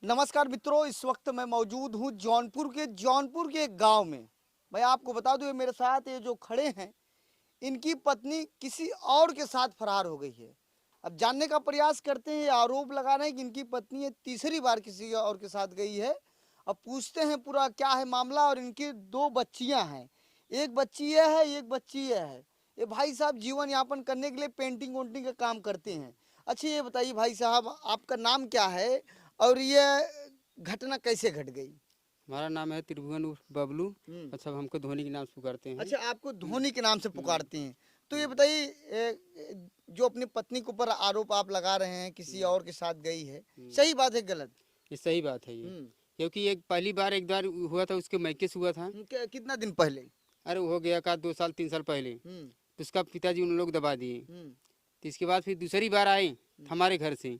नमस्कार मित्रों, इस वक्त मैं मौजूद हूँ जौनपुर के एक गांव में। भाई आपको बता दूं, ये मेरे साथ ये जो खड़े हैं, इनकी पत्नी किसी और के साथ फरार हो गई है। अब जानने का प्रयास करते हैं, आरोप लगा रहे हैं कि इनकी पत्नी ये तीसरी बार किसी और के साथ गई है। अब पूछते हैं पूरा क्या है मामला। और इनकी दो बच्चियां हैं, एक बच्ची ये है, एक बच्ची ये है। ये भाई साहब जीवन यापन करने के लिए पेंटिंग वेंटिंग का काम करते हैं। अच्छा ये बताइए भाई साहब, आपका नाम क्या है और ये घटना कैसे घट गई? हमारा नाम है त्रिभुवन उर्फ बबलू। और सब हमको धोनी के नाम से पुकारते हैं। अच्छा, आपको धोनी के नाम से पुकारते हैं। तो ये बताइए, जो अपनी पत्नी के ऊपर आरोप आप लगा रहे हैं किसी और के साथ गई है, सही बात है गलत? ये सही बात है ये। क्योंकि एक पहली बार एक बार हुआ था, उसके मैके से हुआ था। कितना दिन पहले? अरे हो गया का 2 साल 3 साल पहले। तो उसका पिताजी उन लोग दबा दिए। तो इसके बाद फिर दूसरी बार आए हमारे घर से।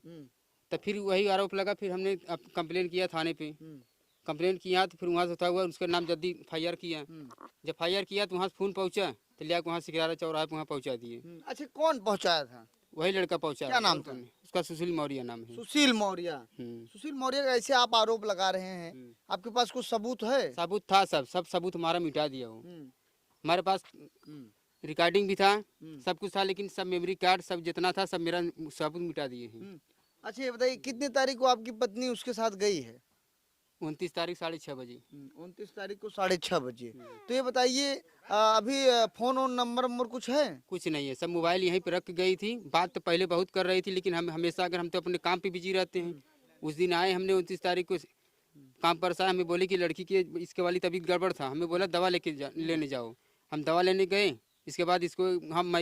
तो फिर वही आरोप लगा। फिर हमने कंप्लेन किया थाने पे। कंप्लेन किया तो फिर वहाँ से उठा हुआ उसका नाम जल्दी FIR किया। जब FIR किया तो वहाँ से फोन पहुँचा तो लिया वहाँ सिकरारा चौराहे पे वहाँ पहुँचा दिए। अच्छा, कौन पहुंचाया था? वही लड़का पहुँचा। क्या नाम था उसका? सुशील मौर्य नाम है। सुशील मौर्य। सुशील मौर्य का ऐसे आप आरोप लगा रहे हैं, आपके पास कुछ सबूत है? सबूत था, सब सबूत हमारा मिटा दिया हो। हमारे पास रिकॉर्डिंग भी था, सब कुछ था, लेकिन सब मेमोरी कार्ड सब जितना था सब मेरा सबूत मिटा दिए हैं। अच्छा ये बताइए, कितनी तारीख को आपकी पत्नी उसके साथ गई है? 29 तारीख 6:30 बजे। 29 तारीख को 6:30 बजे। तो ये बताइए, अभी फोन और नंबर कुछ है? कुछ नहीं है, सब मोबाइल यहीं पे रख के गई थी। बात तो पहले बहुत कर रही थी, लेकिन हम हमेशा अगर हम तो अपने काम पे बिजी रहते हैं। उस दिन आए हमने 29 तारीख को काम पर से, हमें बोले कि लड़की की इसके वाली तबीयत गड़बड़ था। हमें बोला दवा लेने जाओ। हम दवा लेने गए। इसके बाद इसको हम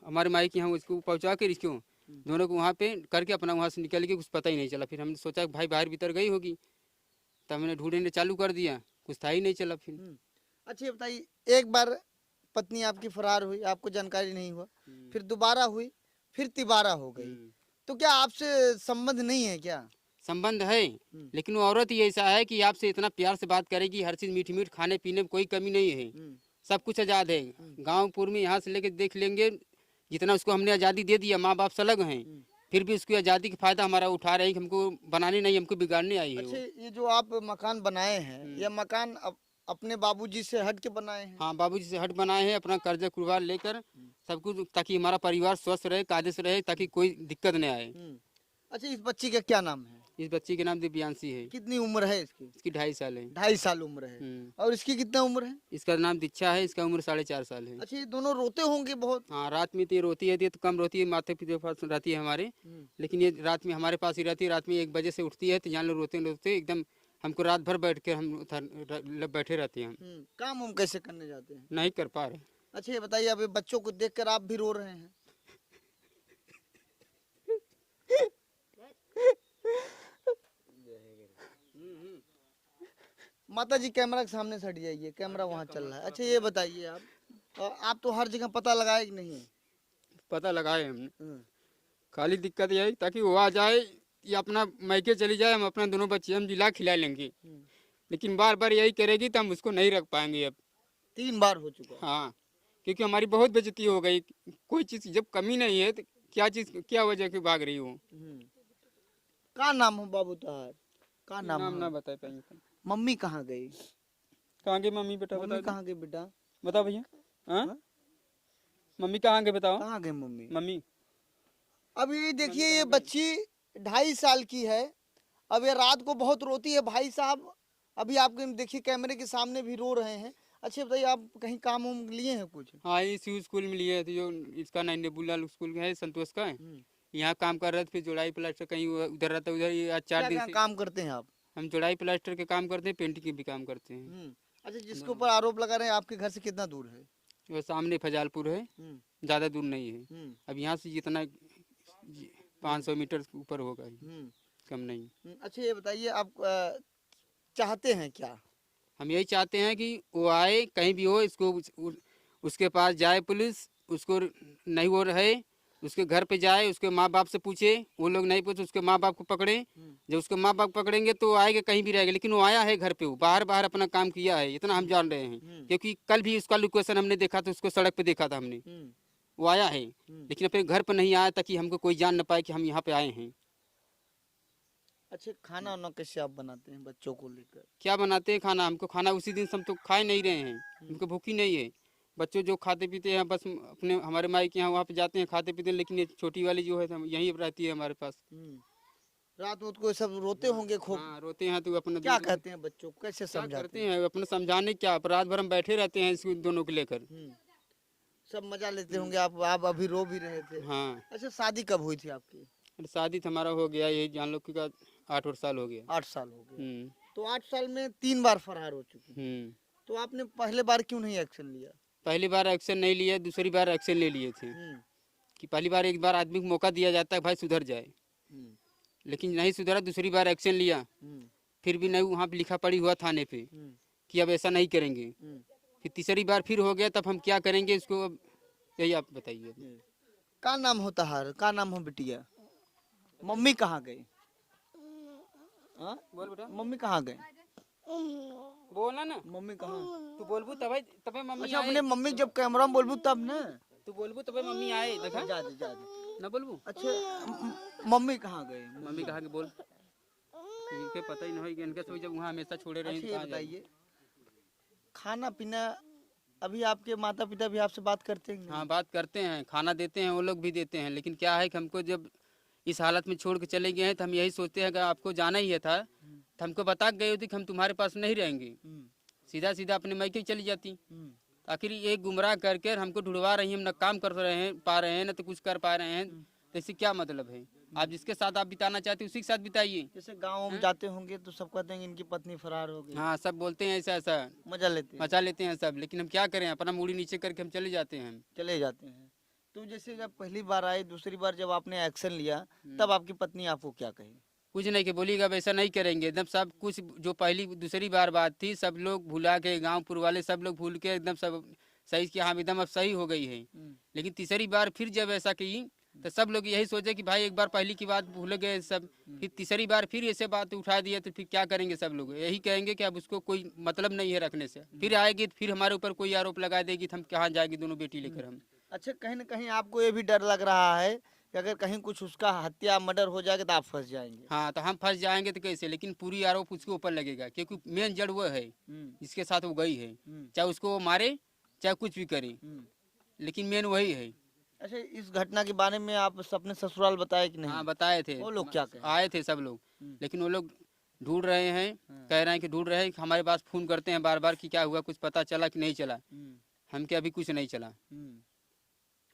हमारे मायके यहाँ इसको पहुँचा कर इसको दोनों को वहाँ पे करके अपना वहाँ से निकल के कुछ पता ही नहीं चला। फिर हमने सोचा भाई बाहर भीतर गई होगी, तब हमने ढूंढने चालू कर दिया, कुछ था ही नहीं चला फिर। अच्छा ये बताइए, एक बार पत्नी आपकी फरार हुई, आपको जानकारी नहीं हुआ, फिर दोबारा हुई, फिर तिबारा हो गई, तो क्या आपसे संबंध नहीं है क्या? संबंध है, लेकिन वो औरत ही ऐसा है कि आपसे इतना प्यार से बात करेगी, हर चीज मीठ मीठ, खाने पीने में कोई कमी नहीं है, सब कुछ आज़ाद है। गाँवपुर में यहाँ से लेके देख लेंगे, जितना उसको हमने आज़ादी दे दिया, माँ बाप से अलग हैं, फिर भी उसकी आज़ादी का फायदा हमारा उठा रहे हैं कि हमको बनाने नहीं, हमको बिगाड़ने आई है। अच्छा, ये जो आप मकान बनाए हैं, ये मकान अपने बाबूजी से हट के बनाए हैं? हाँ, बाबूजी से हट बनाए हैं, अपना कर्जा कुर्बार लेकर सब कुछ, ताकि हमारा परिवार स्वस्थ रहे, कायदे से रहे, ताकि कोई दिक्कत न आए। अच्छा, इस बच्ची का क्या नाम है? इस बच्ची के नाम दिव्यांशी है। कितनी उम्र है इसकी? इसकी 2.5 साल है। 2.5 साल उम्र है। और इसकी कितना उम्र है? इसका नाम दीक्षा है, इसका उम्र 4.5 साल है। अच्छा, ये दोनों रोते होंगे बहुत? हाँ, रात में तो ये रोती है, तो कम रोती है, माथे के पास रहती है हमारे, लेकिन ये रात में हमारे पास ही रहती है। रात में 1 बजे से उठती है, तो यहाँ लोग रोते रोते एकदम हमको रात भर बैठ के हम बैठे रहते हैं। हम काम उम कैसे करने जाते हैं? नहीं कर पा रहे। अच्छा ये बताइए, अब ये बच्चों को देखकर आप भी रो रहे हैं? माता जी कैमरा के सामने से हट जाइए, कैमरा वहाँ चल रहा है। अच्छा ये बताइए, आप तो हर जगह पता लगाए कि नहीं? पता लगाए हमने, खाली दिक्कत यही ताकि वो आ जाए या अपना मैके चली जाए, हम अपना दोनों बच्चे हम जिला खिला लेंगे, लेकिन बार बार यही करेगी तो हम उसको नहीं रख पाएंगे। अब 3 बार हो चुका। हाँ, क्योंकि हमारी बहुत बेइज्जती हो गई। कोई चीज़ जब कमी नहीं है तो क्या वजह की भाग रही हो। का नाम हो बाबू तहार? का नाम ना बता पाएंगे। मम्मी कहाँ गई? कहाँ गई मम्मी बेटा? मम्मी कहाँ गई बेटा? बताओ भैया। हाँ, मम्मी कहाँ गई बताओ? कहाँ गई मम्मी? मम्मी अब ये देखिए, ये बच्ची 2.5 साल की है। अब ये रात को बहुत रोती है भाई साहब। अभी आपके देखिए कैमरे के सामने भी रो रहे हैं। अच्छा बताइए, आप कहीं काम उम लिए हैं कुछ? हाँ, इसी स्कूल में लिए थे, जो इसका नाम नेबुलाल स्कूल है, संतोष का है। यहाँ काम कर रहे थे, फिर जोड़ाई प्लास्टर कहीं उधर रहता उधर। ये आज 4 दिन से काम करते हैं आप? हम जोड़ाई प्लास्टर के काम करते हैं, पेंटिंग के भी काम करते हैं। अच्छा, जिसके ऊपर आरोप लगा रहे हैं, आपके घर से कितना दूर है? वो सामने फजालपुर है, ज़्यादा दूर नहीं है। अब यहाँ से जितना 500 मीटर ऊपर होगा, कम नहीं। अच्छा ये बताइए, आप चाहते हैं क्या? हम यही चाहते हैं कि वो आए, कहीं भी हो, इसको उसके पास जाए पुलिस, उसको नहीं वो रहे, उसके घर पे जाए, उसके माँ बाप से पूछे, वो लोग नहीं पूछे उसके माँ बाप को पकड़े। जब उसके माँ बाप पकड़ेंगे तो आएगा, कहीं भी रहेगा, लेकिन वो आया है घर पे, वो बाहर बाहर अपना काम किया है, इतना हम जान रहे हैं। क्योंकि कल भी उसका लोकेशन हमने देखा था, उसको सड़क पे देखा था हमने, वो आया है, लेकिन अपने घर पर नहीं आया ताकि हमको कोई जान न पाए कि हम यहाँ पे आए हैं। अच्छा, खाना वाना कैसे आप बनाते हैं बच्चों को लेकर? क्या बनाते हैं खाना, हमको खाना उसी दिन से हम तो खाए नहीं रहे हैं, हमको भूखी नहीं है। बच्चों जो खाते पीते हैं बस अपने हमारे माई के यहाँ वहाँ पे जाते हैं खाते पीते हैं, लेकिन ये छोटी वाली जो है हम यहीं रहती है हमारे पास। रात को ये सब रोते होंगे खूब? हाँ रोते हैं तो अपना क्या कहते हैं बच्चों को, कैसे क्या समझाते करते हैं? हैं अपना समझाने, क्या रात भर हम बैठे रहते हैं इसको दोनों को लेकर। सब मजा लेते होंगे आप अभी रो भी रहे थे। हाँ अच्छा, शादी कब हुई थी आपकी? अरे शादी तो हमारा हो गया, यही जान लो कि 8 साल हो गया। 8 साल हो गए। हम्म तो 8 साल में 3 बार फरार हो चुकी हैं। हम्म तो आपने पहले बार क्यों नहीं एक्शन लिया? पहली बार एक्शन नहीं लिया, दूसरी बार एक्शन ले लिए थे कि पहली बार एक बार आदमी को मौका दिया जाता है भाई सुधर जाए, लेकिन नहीं सुधरा, दूसरी बार एक्शन लिया, फिर भी नहीं, वहाँ पे लिखा पड़ी हुआ थाने पे कि अब ऐसा नहीं करेंगे। फिर तीसरी बार फिर हो गया, तब हम क्या करेंगे इसको, अब यही आप बताइए। का नाम होता है, का नाम हो बिटिया? मम्मी कहाँ गई? हाँ? बोल बेटा, मम्मी कहाँ गए? बोलना ना, मम्मी कहाँ? तू बोलबू तबे तबे मम्मी अच्छा, आए, अपने मम्मी जब कैमरा में बोलबू तब ना? तू बोलबू तबे मम्मी आए, देखा जा दे। ना बोलबू। अच्छा, मम्मी कहाँ गए? मम्मी कहा कि बोल, इनके पता ही नहीं कि इनके तो जब वहाँ हमेशा छोड़े रहे अच्छा, तो ये कहाँ जाए। बताइए, खाना पीना अभी आपके माता पिता भी आपसे बात करते हैं? हाँ बात करते हैं, खाना देते हैं, वो लोग भी देते हैं, लेकिन क्या है कि हमको जब इस हालत में छोड़ के चले गए हैं तो हम यही सोचते हैं कि आपको जाना ही है था तो हमको बता के गए होती कि हम तुम्हारे पास नहीं रहेंगे, सीधा सीधा अपने मैके ही चली जाती। आखिर ये गुमराह करके हमको ढूंढवा रही हैं, हम न काम कर रहे हैं पा रहे हैं, न तो कुछ कर पा रहे हैं, तो इससे क्या मतलब है? आप जिसके साथ आप बिताना चाहते हैं उसी के साथ बिताइए। जैसे गाँव में जाते होंगे तो सब कहते हैं इनकी पत्नी फरार हो गई। हाँ सब बोलते हैं ऐसा ऐसा, मजा लेते हैं, मचा लेते हैं सब, लेकिन हम क्या करें, अपना मूड़ी नीचे करके हम चले जाते हैं। चले जाते हैं। तो जैसे जब पहली बार आए, दूसरी बार जब आपने एक्शन लिया, तब आपकी पत्नी आपको क्या कही? कुछ नहीं कि बोलिएगा अब ऐसा नहीं करेंगे, एकदम सब कुछ जो पहली दूसरी बार बात थी सब लोग भुला के, गांव वाले सब लोग भूल के एकदम सब सही कि हाँ एकदम अब सही हो गई है। लेकिन तीसरी बार फिर जब ऐसा की तो सब लोग यही सोचे कि भाई एक बार पहली की बात भूल गए सब, फिर तीसरी बार फिर ऐसे बात उठा दिया तो फिर क्या करेंगे? सब लोग यही कहेंगे कि अब उसको कोई मतलब नहीं है रखने से, फिर आएगी तो फिर हमारे ऊपर कोई आरोप लगा देगी तो हम कहाँ जाएंगे दोनों बेटी लेकर हम। अच्छा, कहीं ना कहीं आपको ये भी डर लग रहा है कि अगर कहीं कुछ उसका हत्या मर्डर हो जाएगा तो आप फंस जाएंगे? हाँ तो हम फंस जाएंगे तो कैसे, लेकिन पूरी आरोप उसके ऊपर लगेगा क्योंकि मेन जड़ वो है जिसके साथ वो गई है, चाहे उसको वो मारे चाहे कुछ भी करे, लेकिन मेन वही है। अच्छा, इस घटना के बारे में आप अपने ससुराल बताए कि नहीं? हाँ बताए थे, वो लोग क्या कहे? आए थे सब लोग, लेकिन वो लोग ढूंढ रहे हैं, कह रहे हैं कि ढूंढ रहे हैं, हमारे पास फोन करते हैं बार बार कि क्या हुआ, कुछ पता चला कि नहीं चला। हम क्या अभी कुछ नहीं चला,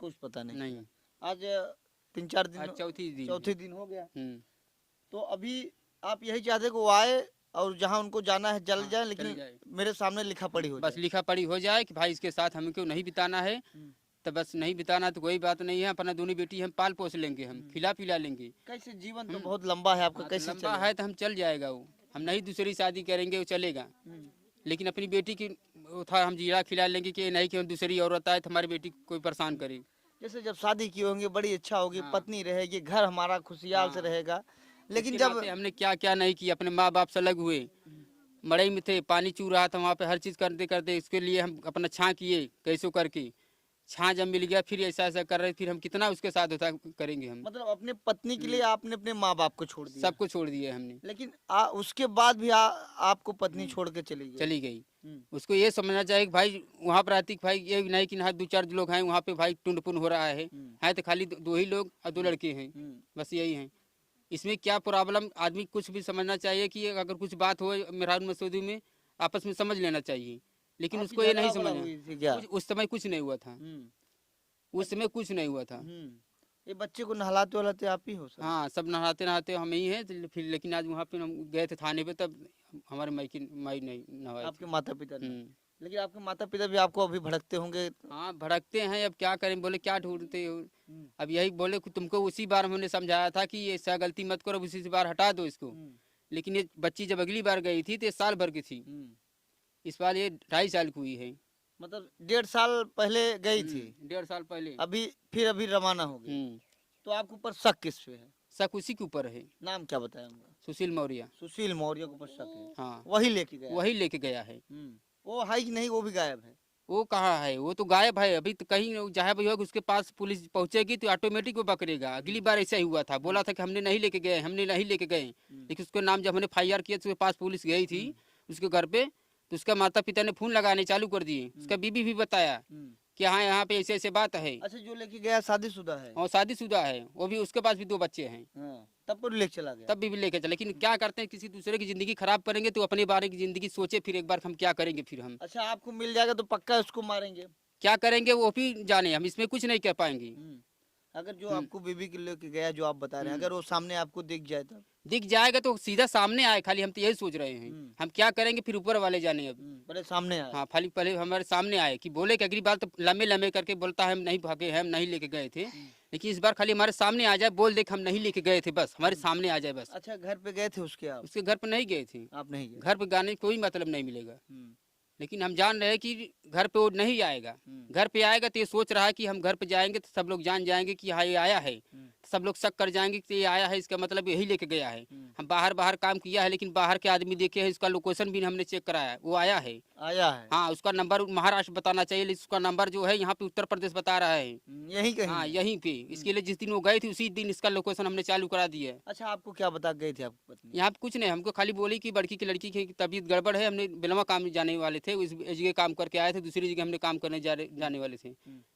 कुछ पता नहीं। नहीं आज 3-4 दिन, आज चौथी दिन हो गया। हम्म, तो अभी आप यही चाहते कि वो आए और जहाँ उनको जाना है चल जाए, लेकिन जाए। मेरे सामने लिखा पड़ी हो बस जाए। लिखा पड़ी हो जाए कि भाई इसके साथ हमको नहीं बिताना है, तो बस नहीं बिताना तो कोई बात नहीं है, अपना दोनों बेटी हम पाल पोस लेंगे, हम खिला पिला लेंगे। कैसे जीवन तो बहुत लंबा है आपका, हाँ, तो कैसे लंबा चलेगा? है तो हम चल जाएगा वो, हम नहीं दूसरी शादी करेंगे वो चलेगा, लेकिन अपनी बेटी की वो था हम जीरा खिला लेंगे कि नहीं कि हम दूसरी औरत आए तो हमारी बेटी को कोई परेशान करे। जैसे जब शादी की होंगे बड़ी अच्छा होगी, हाँ। पत्नी रहेगी, घर हमारा खुशहाल से रहेगा, लेकिन इसके जब नाते हमने क्या क्या नहीं किया, अपने माँ बाप से अलग हुए, मड़ई में थे, पानी चू रहा था वहाँ पे, हर चीज़ करते करते इसके लिए हम अपना छाँ किए कैसो करके, छाँ जब मिल गया फिर ऐसा ऐसा कर रहे, फिर हम कितना उसके साथ होता करेंगे हम। मतलब अपने पत्नी के लिए आपने अपने माँ बाप को छोड़ दिया? सबको छोड़ दिया हमने, लेकिन उसके बाद भी आपको पत्नी छोड़ के चली गई? चली गई। उसको ये समझना चाहिए कि भाई वहाँ पर आती कि भाई ये नहीं कि ना 2-4 लोग हैं वहाँ पे भाई टुंड पुन हो रहा है तो खाली दो ही लोग और 2 लड़के हैं, बस यही हैं। इसमें क्या प्रॉब्लम, आदमी कुछ भी समझना चाहिए कि अगर कुछ बात हो मेहरान मसूदी में आपस में समझ लेना चाहिए, लेकिन उसको ये नहीं समझना। उस समय कुछ नहीं हुआ था, उस समय कुछ नहीं हुआ था। ये बच्चे को नहलाते वहलाते आप ही हो सर? हाँ सब नहाते नहाते हम ही हैं, तो फिर लेकिन आज वहाँ पे हम गए थे थाने पे तब हमारे माई नहीं नहवाई आपके माता पिता ने? थी। लेकिन आपके माता पिता भी आपको अभी भड़कते होंगे? हाँ भड़कते हैं, अब क्या करें, बोले क्या ढूंढते हो, अब यही बोले कि तुमको उसी बार हमने समझाया था कि ये ऐसा गलती मत करो, उसी बार हटा दो इसको, लेकिन ये बच्ची जब अगली बार गई थी तो ये साल भर की थी, इस बार ये 2.5 साल की हुई है। मतलब 1.5 साल पहले गई थी, 1.5 साल पहले, अभी रवाना हो गई। तो आपके ऊपर शक किस पे है? शक उसी के ऊपर है। नाम क्या बताया उनका? सुशील मौर्य। सुशील मौर्य के ऊपर शक है? हाँ वही लेके गया? वही लेके गया है। वो है कि नहीं, वो भी गायब है? वो कहाँ है, वो तो गायब है अभी। तो कहीं जहाँ भी होगा उसके पास पुलिस पहुंचेगी तो ऑटोमेटिक वो पकड़ेगा। अगली बार ऐसा ही हुआ था, बोला था कि हमने नहीं लेके गए, हमने नहीं लेके गए, लेकिन उसके नाम जब हमने FIR किया तो उसके पास पुलिस गई थी उसके घर पे, तो उसका माता पिता ने फोन लगाने चालू कर दिए। उसका बीबी भी बताया कि हाँ यहाँ पे ऐसे ऐसे बात है, अच्छा, जो लेके गया शादीशुदा है? और शादीशुदा है वो भी, उसके पास भी 2 बच्चे हैं। हाँ, तब पर लेके चला गया। तब भी लेके चले, लेकिन क्या करते हैं, किसी दूसरे की जिंदगी खराब करेंगे तो अपने बारे की जिंदगी सोचे फिर एक बार हम क्या करेंगे। फिर हम अच्छा, आपको मिल जाएगा तो पक्का उसको मारेंगे? क्या करेंगे वो भी जाने, हम इसमें कुछ नहीं कर पाएंगे। अगर जो आपको बीबी के लेके गया, जो आप बता रहे हैं, अगर वो सामने आपको दिख जाए तब? दिख जाएगा तो सीधा सामने आए, खाली हम तो यही सोच रहे हैं। हम क्या करेंगे फिर ऊपर वाले जाने अब। पहले सामने आए। हाँ, खाली पहले हमारे सामने आए कि बोले कि अगली बार तो लम्बे लम्बे करके बोलता है हम नहीं भागे हैं, हम नहीं लेके गए थे, लेकिन इस बार खाली हमारे सामने आ जाए, बोल दे कि हम नहीं लेके गए थे, बस हमारे सामने आ जाए बस। अच्छा, घर पे गए थे उसके आप? उसके घर पर नहीं गए थे, आप नहीं गए? घर पर गाने कोई मतलब नहीं मिलेगा, हम्म, लेकिन हम जान रहे हैं कि घर पे वो नहीं आएगा। घर पे आएगा तो ये सोच रहा है कि हम घर पे जाएंगे तो सब लोग जान जाएंगे कि हाँ ये आया है, सब लोग शक कर जाएंगे कि ये आया है, इसका मतलब यही लेके गया है। हम बाहर बाहर काम किया है, लेकिन बाहर के आदमी देखे हैं, इसका लोकेशन भी हमने चेक कराया है, वो आया है। आया है? हाँ, उसका नंबर महाराष्ट्र बताना चाहिए, लेकिन उसका नंबर जो है यहाँ पे उत्तर प्रदेश बता रहा है। यही कहीं हाँ, है? यहीं पे। इसके लिए जिस दिन वो गए थे उसी दिन इसका लोकेशन हमने चालू करा दिया है। अच्छा, आपको क्या बता गए थे आपकी पत्नी? यहाँ पे कुछ नहीं, हमको खाली बोली कि लड़की की तबीयत गड़बड़ है, हमने बिलवा काम जाने वाले थे, उस जगह काम करके आए थे, दूसरी जगह हमने काम करने जाने वाले थे,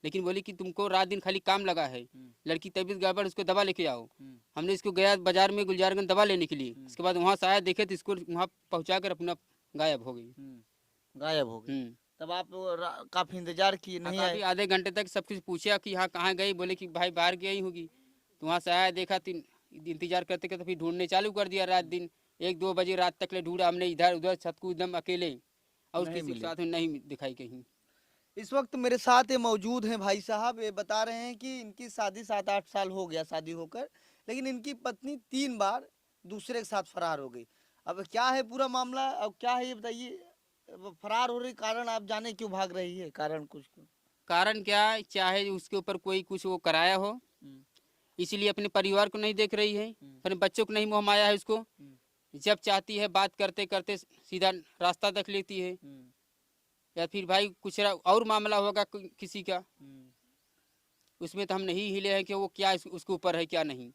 लेकिन बोली कि तुमको रात दिन खाली काम लगा है, लड़की तबीयत गड़बड़, उसको दवा लेके आओ। हमने इसको गया बाजार में गुलजारगंज दवा लेने के लिए, इसके बाद वहाँ से आया, देखे तो इसको वहाँ पहुँचा कर अपना गायब हो गई। गायब हो गई? तब आप काफी इंतजार किए, नहीं आए? काफी आधे घंटे तक सब कुछ पूछा कि हाँ कहाँ गई, बोले कि भाई बाहर गई होगी। तो वहाँ से आया, देखा, इंतजार करते करते फिर ढूंढने चालू कर दिया रात दिन। 1-2 बजे रात तक ले ढूंढा हमने, इधर उधर छत को एकदम अकेले, और नहीं किसी के मिले। साथ में नहीं दिखाई कहीं। इस वक्त मेरे साथ ये मौजूद हैं भाई साहब, ये बता रहे हैं कि इनकी शादी 7-8 साल हो गया शादी होकर, लेकिन इनकी पत्नी 3 बार दूसरे के साथ फरार हो गई। अब क्या है पूरा मामला, अब क्या है ये बताइए। अब फरार हो रही, कारण आप जाने क्यों भाग रही है, कारण कुछ? कारण क्या है, चाहे उसके ऊपर कोई कुछ वो कराया हो, इसलिए अपने परिवार को नहीं देख रही है, अपने बच्चों को नहीं मोह माया है उसको। जब चाहती है बात करते करते सीधा रास्ता देख लेती है, या फिर भाई कुछ और मामला होगा किसी का, उसमें तो हम नहीं हिले हैं कि वो क्या उसके ऊपर है क्या नहीं।